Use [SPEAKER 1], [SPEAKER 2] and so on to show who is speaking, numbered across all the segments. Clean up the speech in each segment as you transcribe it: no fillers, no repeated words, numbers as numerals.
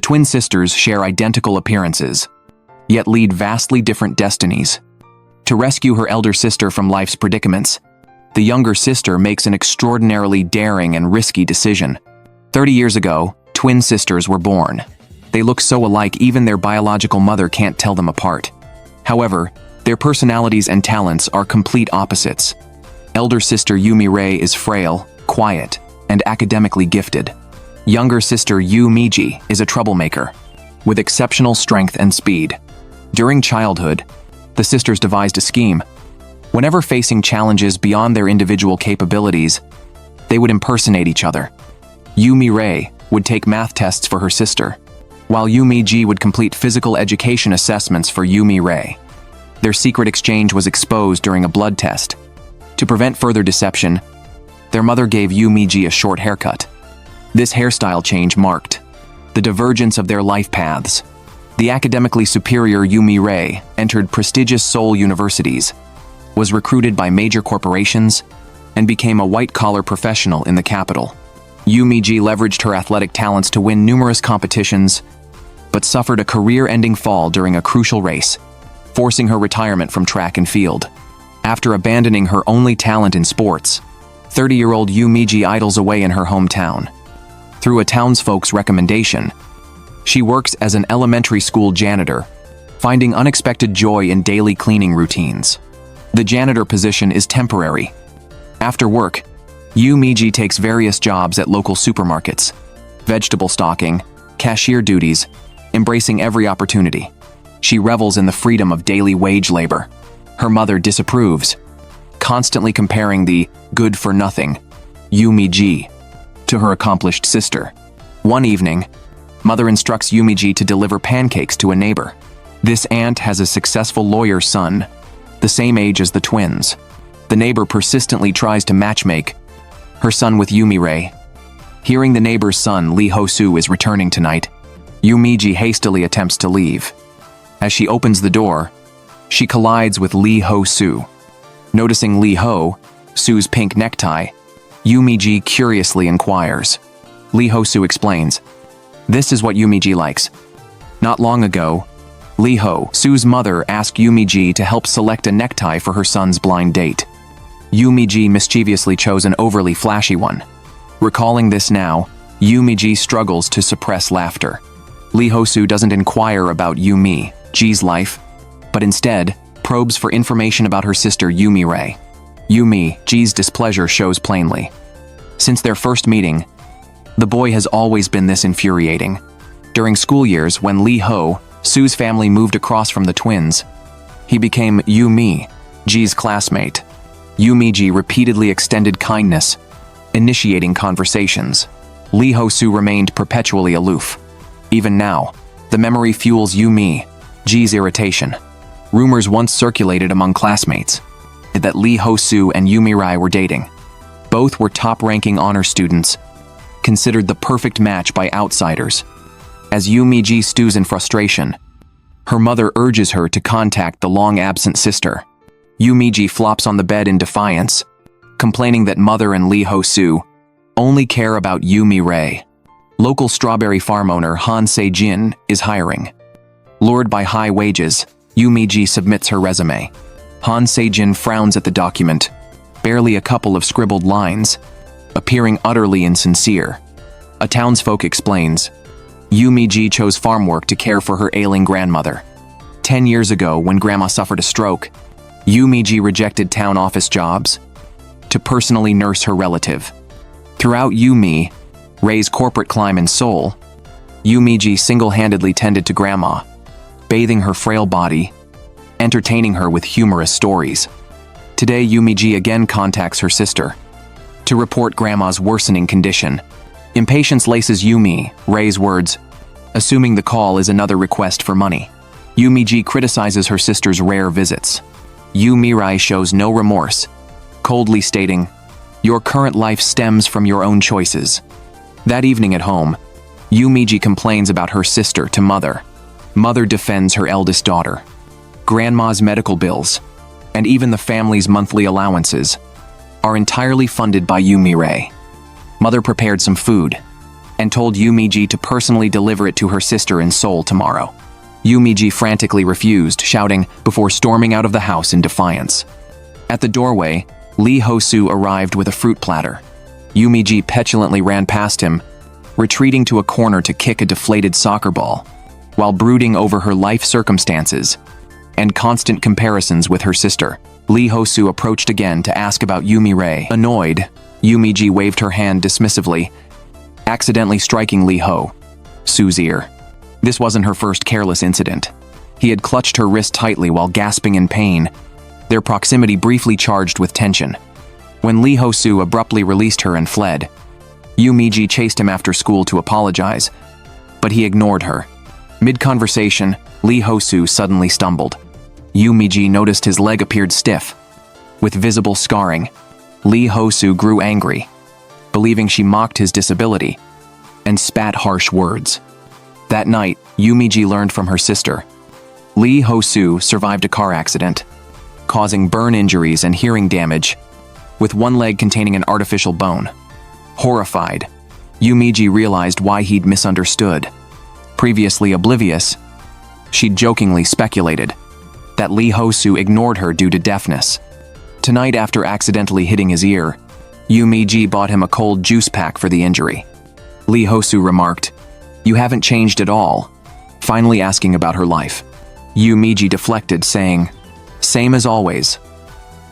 [SPEAKER 1] twin sisters share identical appearances, yet lead vastly different destinies. To rescue her elder sister from life's predicaments, the younger sister makes an extraordinarily daring and risky decision. 30 years ago, twin sisters were born. They look so alike even their biological mother can't tell them apart. However, their personalities and talents are complete opposites. Elder sister Yumi Rei is frail, quiet, and academically gifted. Younger sister Yu Miji is a troublemaker, with exceptional strength and speed. During childhood, the sisters devised a scheme. Whenever facing challenges beyond their individual capabilities, they would impersonate each other. Yumi Rei would take math tests for her sister, while Yumi Ji would complete physical education assessments for Yumi Rei. Their secret exchange was exposed during a blood test. To prevent further deception, their mother gave Yumi Ji a short haircut. This hairstyle change marked the divergence of their life paths. The academically superior Yumi Rei entered prestigious Seoul universities, was recruited by major corporations, and became a white-collar professional in the capital. Yumi Ji leveraged her athletic talents to win numerous competitions, but suffered a career-ending fall during a crucial race, forcing her retirement from track and field. After abandoning her only talent in sports, 30-year-old Yumi Ji idles away in her hometown. Through a townsfolk's recommendation, she works as an elementary school janitor, finding unexpected joy in daily cleaning routines. The janitor position is temporary. After work, Yumi Ji takes various jobs at local supermarkets, vegetable stocking, cashier duties, embracing every opportunity. She revels in the freedom of daily wage labor. Her mother disapproves, constantly comparing the good-for-nothing Yumi Ji to her accomplished sister. One evening, mother instructs Yumi Ji to deliver pancakes to a neighbor. This aunt has a successful lawyer's son, the same age as the twins. The neighbor persistently tries to matchmake her son with Yumi Rei. Hearing the neighbor's son, Lee Ho-soo, is returning tonight, Yumi Ji hastily attempts to leave. As she opens the door, she collides with Lee Ho-soo. Noticing Lee Ho-soo's pink necktie, Yumi Ji curiously inquires. Lee Ho-soo explains, "This is what Yumi Ji likes." Not long ago, Lee Ho-soo's mother asked Yumi Ji to help select a necktie for her son's blind date. Yumi Ji mischievously chose an overly flashy one. Recalling this now, Yumi Ji struggles to suppress laughter. Lee Ho-soo doesn't inquire about Yumi Ji's life, but instead probes for information about her sister Yumi Rei. Yumi Ji's displeasure shows plainly. Since their first meeting, the boy has always been this infuriating. During school years, when Lee Ho-soo's family moved across from the twins, he became Yumi Ji's classmate. Yumi Ji repeatedly extended kindness, initiating conversations. Lee Ho-soo remained perpetually aloof. Even now, the memory fuels Yumi Ji's irritation. Rumors once circulated among classmates that Lee Ho-soo and Yumi Rei were dating. Both were top-ranking honor students, considered the perfect match by outsiders. As Yumi Ji stews in frustration, her mother urges her to contact the long-absent sister. Yumi Ji flops on the bed in defiance, complaining that mother and Lee Ho-soo only care about Yumi Rei. Local strawberry farm owner Han Se-jin is hiring. Lured by high wages, Yumi Ji submits her resume. Han Se-jin frowns at the document, barely a couple of scribbled lines, appearing utterly insincere. A townsfolk explains, Yumi Ji chose farm work to care for her ailing grandmother. 10 years ago, when grandma suffered a stroke, Yumi Ji rejected town office jobs to personally nurse her relative. Throughout Yumi Rei's corporate climb in Seoul, Yumi Ji single-handedly tended to grandma, bathing her frail body, entertaining her with humorous stories. Today, Yumi Ji again contacts her sister to report grandma's worsening condition. Impatience laces Yumi Rei's words, assuming the call is another request for money. Yumi Ji criticizes her sister's rare visits. Yumi Rei shows no remorse, coldly stating, "Your current life stems from your own choices." That evening at home, Yumi Ji complains about her sister to mother. Mother defends her eldest daughter. Grandma's medical bills, and even the family's monthly allowances, are entirely funded by Yumi Rei. Mother prepared some food, and told Yumiji to personally deliver it to her sister in Seoul tomorrow. Yumiji frantically refused, shouting before storming out of the house in defiance. At the doorway, Lee Ho-soo arrived with a fruit platter. Yumiji petulantly ran past him, retreating to a corner to kick a deflated soccer ball, while brooding over her life circumstances and constant comparisons with her sister. Lee Ho-soo approached again to ask about Yumi-rae. Annoyed, Yumiji waved her hand dismissively, accidentally striking Lee Ho-soo's ear. This wasn't her first careless incident. He had clutched her wrist tightly while gasping in pain, their proximity briefly charged with tension. When Lee Ho-soo abruptly released her and fled, Yumiji chased him after school to apologize, but he ignored her. Mid-conversation, Lee Ho-soo suddenly stumbled. Yumiji noticed his leg appeared stiff. With visible scarring, Lee Ho-soo grew angry, believing she mocked his disability, and spat harsh words. That night, Yumiji learned from her sister. Lee Ho-soo survived a car accident, causing burn injuries and hearing damage, with one leg containing an artificial bone. Horrified, Yumiji realized why he'd misunderstood. Previously oblivious, she'd jokingly speculated that Lee Ho-soo ignored her due to deafness. Tonight, after accidentally hitting his ear, Yumiji bought him a cold juice pack for the injury. Lee Ho-soo remarked, "You haven't changed at all," finally asking about her life. Yumiji deflected, saying, "Same as always,"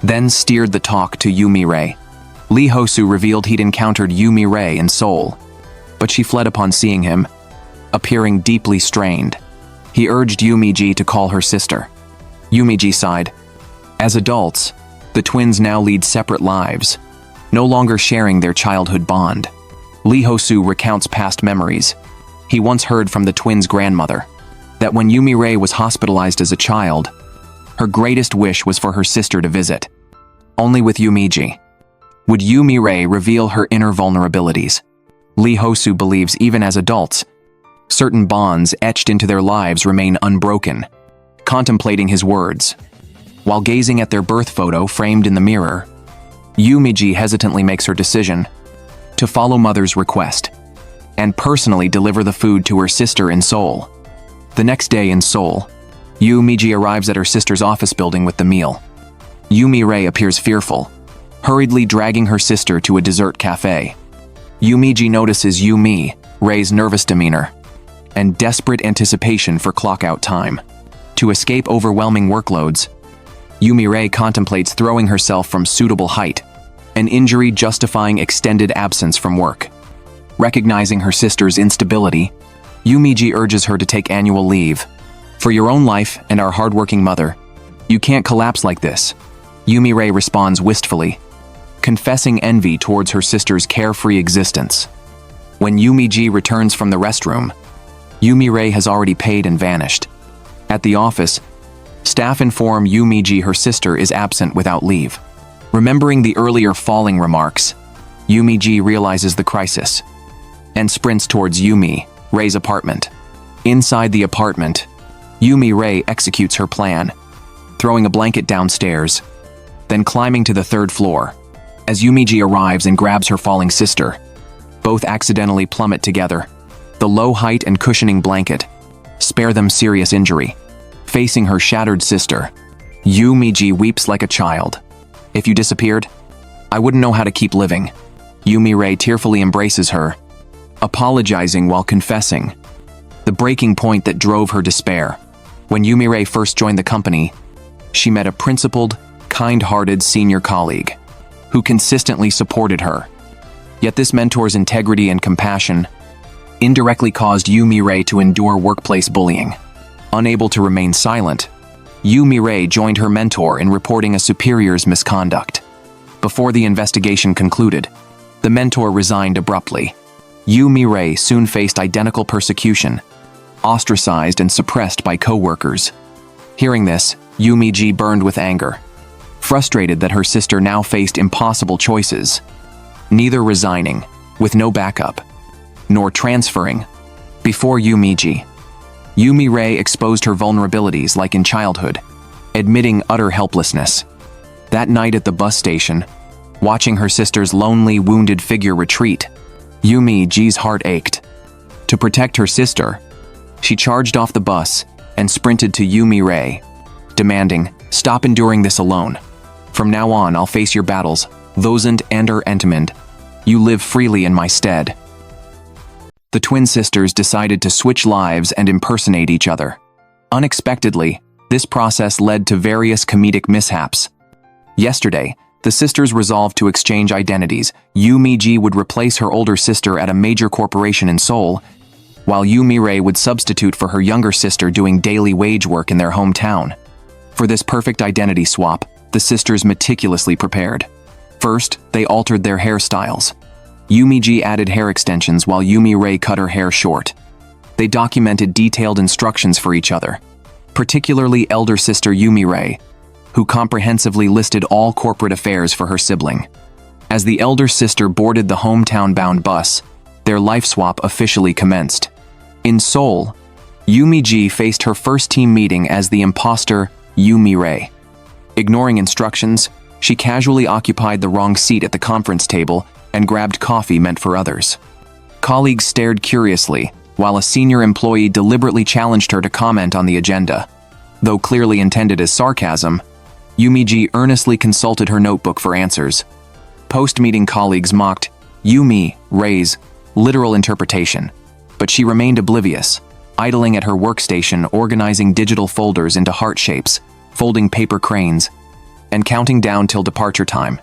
[SPEAKER 1] then steered the talk to Yumi-rae. Lee Ho-soo revealed he'd encountered Yumi-rae in Seoul, but she fled upon seeing him, appearing deeply strained. He urged Yumiji to call her sister. Yumiji sighed. As adults, the twins now lead separate lives, no longer sharing their childhood bond. Lee Ho-soo recounts past memories. He once heard from the twins' grandmother that when Yumi-rae was hospitalized as a child, her greatest wish was for her sister to visit. Only with Yumiji would Yumi-rae reveal her inner vulnerabilities. Lee Ho-soo believes even as adults, certain bonds etched into their lives remain unbroken. Contemplating his words, while gazing at their birth photo framed in the mirror, Yumiji hesitantly makes her decision to follow mother's request and personally deliver the food to her sister in Seoul. The next day in Seoul, Yumiji arrives at her sister's office building with the meal. Yumi-rae appears fearful, hurriedly dragging her sister to a dessert cafe. Yumiji notices Yumi-rae's nervous demeanor and desperate anticipation for clock-out time. To escape overwhelming workloads, Yumi-rae contemplates throwing herself from suitable height, an injury justifying extended absence from work. Recognizing her sister's instability, Yumiji urges her to take annual leave. "For your own life and our hardworking mother, you can't collapse like this." Yumi-rae responds wistfully, confessing envy towards her sister's carefree existence. When Yumiji returns from the restroom, Yumi-rae has already paid and vanished. At the office, staff inform Yumiji her sister is absent without leave. Remembering the earlier falling remarks, Yumiji realizes the crisis and sprints towards Yumi-rae's apartment. Inside the apartment, Yumi-rae executes her plan, throwing a blanket downstairs, then climbing to the third floor. As Yumiji arrives and grabs her falling sister, both accidentally plummet together. The low height and cushioning blanket spare them serious injury. Facing her shattered sister, Yumiji weeps like a child. "If you disappeared, I wouldn't know how to keep living." Yumi-rae tearfully embraces her, apologizing while confessing the breaking point that drove her despair. When Yumi-rae first joined the company, she met a principled, kind-hearted senior colleague who consistently supported her. Yet this mentor's integrity and compassion indirectly caused Yumi-rae to endure workplace bullying. Unable to remain silent, Yumi-rae joined her mentor in reporting a superior's misconduct. Before the investigation concluded, the mentor resigned abruptly. Yumi-rae soon faced identical persecution, ostracized and suppressed by co-workers. Hearing this, Yumiji burned with anger, frustrated that her sister now faced impossible choices, neither resigning, with no backup, nor transferring. Before Yumiji, Yumi-rae exposed her vulnerabilities like in childhood, admitting utter helplessness. That night at the bus station, watching her sister's lonely, wounded figure retreat, Yumi-ji's heart ached. To protect her sister, she charged off the bus and sprinted to Yumi-Ray, demanding, "Stop enduring this alone. From now on, I'll face your battles, Vosant and Entemend. You live freely in my stead." The twin sisters decided to switch lives and impersonate each other. Unexpectedly, this process led to various comedic mishaps. Yesterday, the sisters resolved to exchange identities. Yumi-ji would replace her older sister at a major corporation in Seoul, while Yumi-Ray would substitute for her younger sister doing daily wage work in their hometown. For this perfect identity swap, the sisters meticulously prepared. First, they altered their hairstyles. Yumi-ji added hair extensions while Yumi-Ray cut her hair short. They documented detailed instructions for each other, particularly elder sister Yumi-Ray, who comprehensively listed all corporate affairs for her sibling. As the elder sister boarded the hometown-bound bus, their life swap officially commenced. In Seoul, Yumi-ji faced her first team meeting as the imposter Yumi-Ray. Ignoring instructions, she casually occupied the wrong seat at the conference table and grabbed coffee meant for others. Colleagues stared curiously, while a senior employee deliberately challenged her to comment on the agenda. Though clearly intended as sarcasm, Yumi-ji earnestly consulted her notebook for answers. Post-meeting colleagues mocked Yumi-Ray's literal interpretation, but she remained oblivious, idling at her workstation, organizing digital folders into heart shapes, folding paper cranes, and counting down till departure time.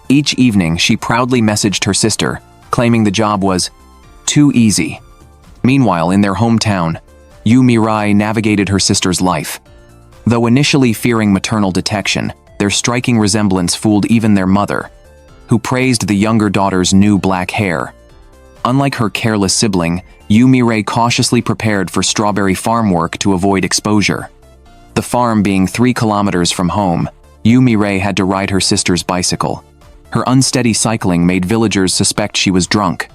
[SPEAKER 1] Each evening, she proudly messaged her sister, claiming the job was too easy. Meanwhile, in their hometown, Yumi-Ray navigated her sister's life. Though initially fearing maternal detection, their striking resemblance fooled even their mother, who praised the younger daughter's new black hair. Unlike her careless sibling, Yumi-Ray cautiously prepared for strawberry farm work to avoid exposure. The farm being 3 kilometers from home, Yumi-Ray had to ride her sister's bicycle. Her unsteady cycling made villagers suspect she was drunk.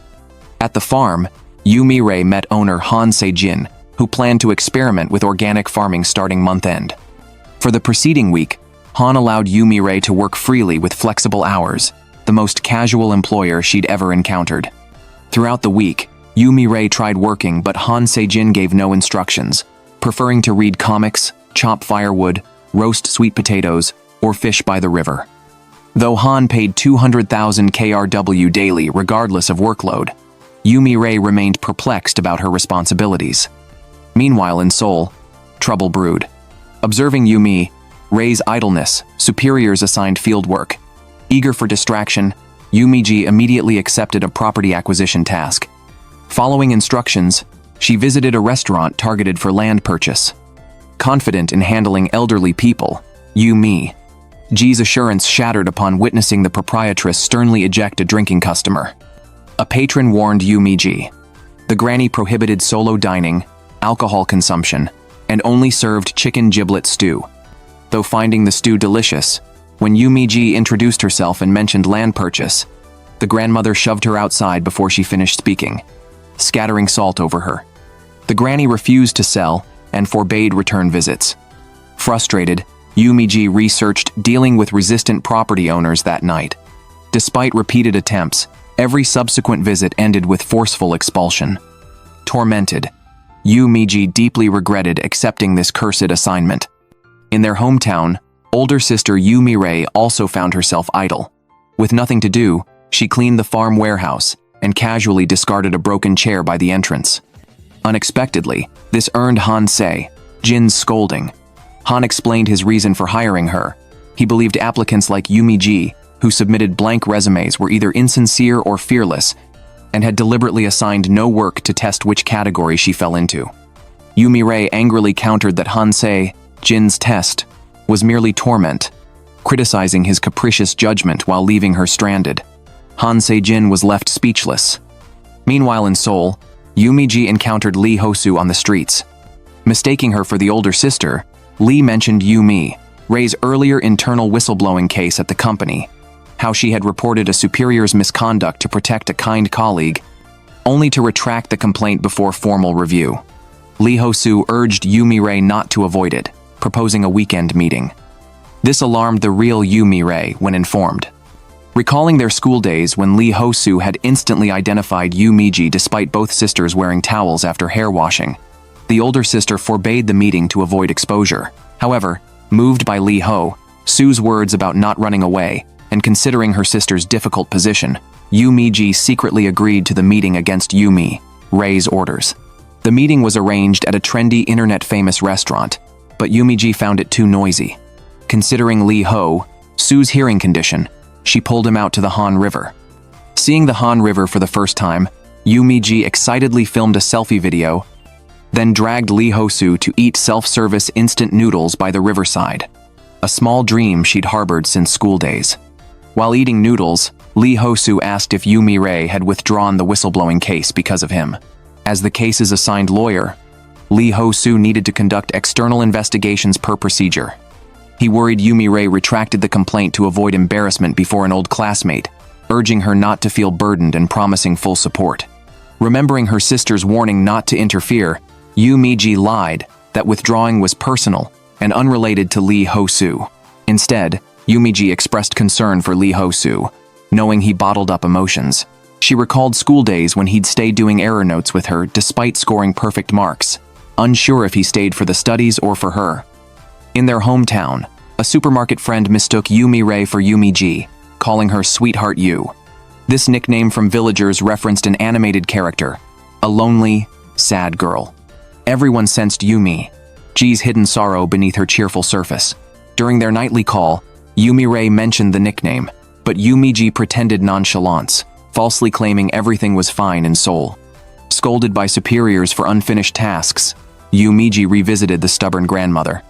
[SPEAKER 1] At the farm, Yumi-Ray met owner Han Se-jin, who planned to experiment with organic farming starting month-end. For the preceding week, Han allowed Yumi-Ray to work freely with flexible hours, the most casual employer she'd ever encountered. Throughout the week, Yumi-Ray tried working, but Han Se-jin gave no instructions, preferring to read comics, chop firewood, roast sweet potatoes, or fish by the river. Though Han paid 200,000 KRW daily regardless of workload, Yumi-Ray remained perplexed about her responsibilities. Meanwhile in Seoul, trouble brewed. Observing Yumi-Ray's idleness, superiors assigned field work. Eager for distraction, Yumi-ji immediately accepted a property acquisition task. Following instructions, she visited a restaurant targeted for land purchase. Confident in handling elderly people, Yumi-ji's assurance shattered upon witnessing the proprietress sternly eject a drinking customer. A patron warned Yumi-ji. The granny prohibited solo dining, alcohol consumption, and only served chicken giblet stew. Though finding the stew delicious, when Yumi-ji introduced herself and mentioned land purchase, the grandmother shoved her outside before she finished speaking, scattering salt over her. The granny refused to sell and forbade return visits. Frustrated, Yumi-ji researched dealing with resistant property owners that night. Despite repeated attempts, every subsequent visit ended with forceful expulsion. Tormented, Yumi-ji deeply regretted accepting this cursed assignment. In their hometown, older sister Yumi-Ray also found herself idle. With nothing to do, she cleaned the farm warehouse and casually discarded a broken chair by the entrance. Unexpectedly, this earned Han Se-jin's scolding. Han explained his reason for hiring her. He believed applicants like Yumi-ji, who submitted blank resumes, were either insincere or fearless, and had deliberately assigned no work to test which category she fell into. Yumi-Ray angrily countered that Han Se-jin's test was merely torment, criticizing his capricious judgment while leaving her stranded. Han Se-jin was left speechless. Meanwhile in Seoul, Yumi-ji encountered Lee Hosu on the streets. Mistaking her for the older sister, Lee mentioned Yumi-Ray's earlier internal whistleblowing case at the company, how she had reported a superior's misconduct to protect a kind colleague, only to retract the complaint before formal review. Lee Hosu urged Yumi-Ray not to avoid it, proposing a weekend meeting. This alarmed the real Yumi-Ray when informed. Recalling their school days when Lee Ho-soo had instantly identified Yu Mi-ji despite both sisters wearing towels after hair washing, the older sister forbade the meeting to avoid exposure. However, moved by Lee Ho-soo's words about not running away and considering her sister's difficult position, Yu Mi-ji secretly agreed to the meeting against Yu Mi-rae's orders. The meeting was arranged at a trendy internet-famous restaurant, but Yu Mi-ji found it too noisy. Considering Lee Ho-soo's hearing condition, she pulled him out to the Han River. Seeing the Han River for the first time, Yu Mi-ji excitedly filmed a selfie video, then dragged Lee Ho-soo to eat self-service instant noodles by the riverside, a small dream she'd harbored since school days. While eating noodles, Lee Ho-soo asked if Yu Mi-rae had withdrawn the whistleblowing case because of him. As the case's assigned lawyer, Lee Ho-soo needed to conduct external investigations per procedure. He worried Yu Mi-rae retracted the complaint to avoid embarrassment before an old classmate, urging her not to feel burdened and promising full support. Remembering her sister's warning not to interfere, Yu Mi-ji lied that withdrawing was personal and unrelated to Lee Ho-soo. Instead, Yu Mi-ji expressed concern for Lee Ho-soo, knowing he bottled up emotions. She recalled school days when he'd stay doing error notes with her despite scoring perfect marks, unsure if he stayed for the studies or for her. In their hometown, a supermarket friend mistook Yu Mi-rae for Yu Mi-ji, calling her Sweetheart Yu. This nickname from villagers referenced an animated character, a lonely, sad girl. Everyone sensed Yu Mi-ji's hidden sorrow beneath her cheerful surface. During their nightly call, Yu Mi-rae mentioned the nickname, but Yu Mi-ji pretended nonchalance, falsely claiming everything was fine in Seoul. Scolded by superiors for unfinished tasks, Yu Mi-ji revisited the stubborn grandmother.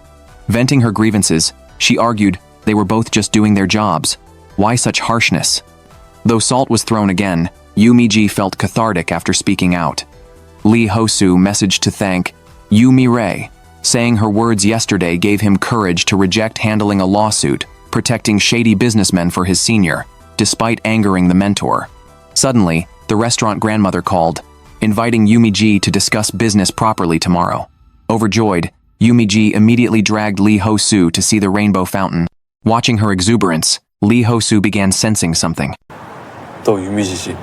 [SPEAKER 1] Venting her grievances, she argued they were both just doing their jobs. Why such harshness? Though salt was thrown again, Yu Mi-ji felt cathartic after speaking out. Lee Ho-soo messaged to thank Yu Mi-rae, saying her words yesterday gave him courage to reject handling a lawsuit, protecting shady businessmen for his senior, despite angering the mentor. Suddenly, the restaurant grandmother called, inviting Yu Mi-ji to discuss business properly tomorrow. Overjoyed, Yu Mi-ji immediately dragged Lee Ho-soo to see the rainbow fountain. Watching her exuberance, Lee Ho-soo began sensing something.
[SPEAKER 2] 또 유미지 씨.